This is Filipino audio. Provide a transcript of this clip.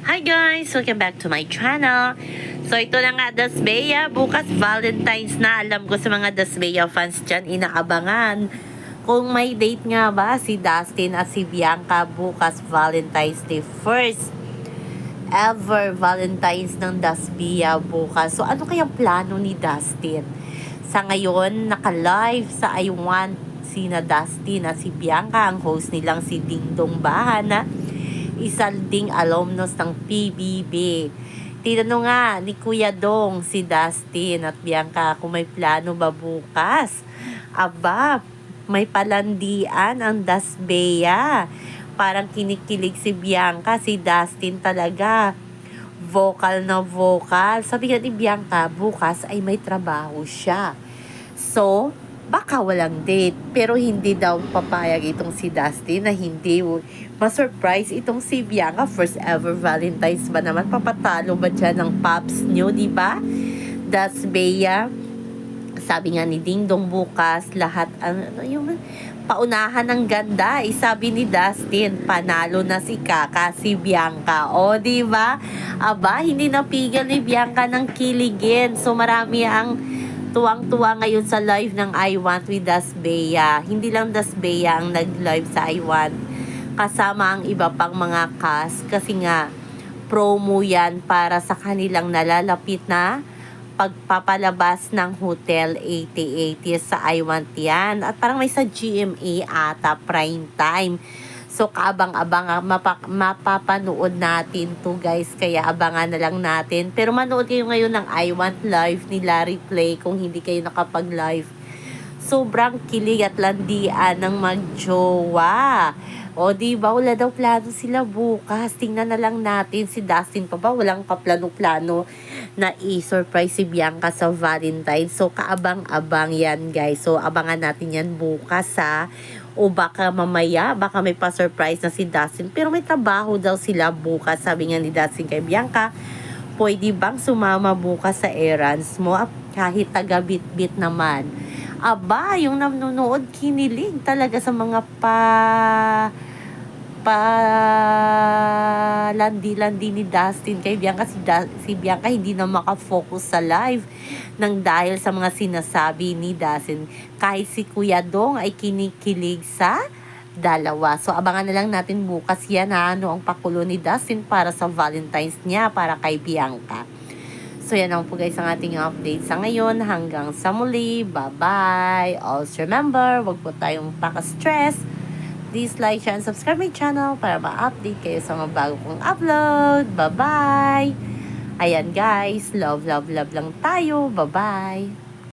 Hi guys! Welcome back to my channel. So ito na nga, Dasbea. Bukas Valentine's na. Alam ko sa mga Dasbea fans dyan, inaabangan kung may date nga ba si Dustin at si Bianca bukas Valentine's Day. First ever Valentine's ng Dasbea bukas. So ano kayang plano ni Dustin? Sa ngayon, naka-live sa I Want sina Dustin at si Bianca, ang host nilang si Dingdong Bahana, isa ding alumnus ng PBB. Tinanong nga ni Kuya Dong si Dustin at Bianca kung may plano ba bukas. Aba, may palandian ang Dasbea. Parang kinikilig si Bianca, si Dustin talaga. Vocal na vocal. Sabi nga ni Bianca, bukas ay may trabaho siya. So, baka walang date, pero hindi daw papayag itong si Dustin na hindi ma-surprise itong si Bianca. First ever Valentine's ba naman? Papatalo ba dyan ng Pops nyo, di ba? Dasbea, sabi nga ni Dingdong bukas, lahat, yung paunahan ng ganda. Sabi ni Dustin, panalo na si Kaka, si Bianca. O, di ba? Aba, hindi napigil ni Bianca ng kiligin. So, marami ang tuwang-tuwa ngayon sa live ng I Want with Dasbea. Hindi lang Dasbea ang nag-live sa I Want. Kasama ang iba pang mga cast. Kasi nga, promo yan para sa kanilang nalalapit na pagpapalabas ng Hotel 8080 sa I Want yan. At parang may sa GMA ata, prime time. So, kaabang-abang, mapapanood natin to guys. Kaya abangan na lang natin. Pero manood kayo ngayon ng I Want Live ni Larry Play kung hindi kayo nakapag-live. Sobrang kilig at landian ng magjowa. O diba, wala daw plano sila bukas. Tingnan na lang natin si Dustin pa ba. Walang kaplano-plano na i-surprise si Bianca sa Valentine. So, kaabang-abang yan guys. So, abangan natin yan bukas ha. O baka mamaya, baka may pa-surprise na si Dustin. Pero may trabaho daw sila bukas. Sabi nga ni Dustin kay Bianca, pwede bang sumama bukas sa errands mo? Kahit taga-bit-bit naman. Aba, yung nanonood, kinilig talaga sa mga landi-landi ni Dustin kay Bianca. Si Bianca hindi na makafocus sa live nang dahil sa mga sinasabi ni Dustin. Kahit si Kuya Dong ay kinikilig sa dalawa. So abangan na lang natin bukas yan ha, ano ang pakulo ni Dustin para sa Valentine's niya para kay Bianca. So yan lang po guys ang ating update sa ngayon. Hanggang sa muli. Bye-bye. Also remember, wag po tayong paka-stress. Please like, share, and subscribe my channel para ma-update kayo sa mga bago kong upload. Bye-bye! Ayan guys, love, love, love lang tayo. Bye-bye!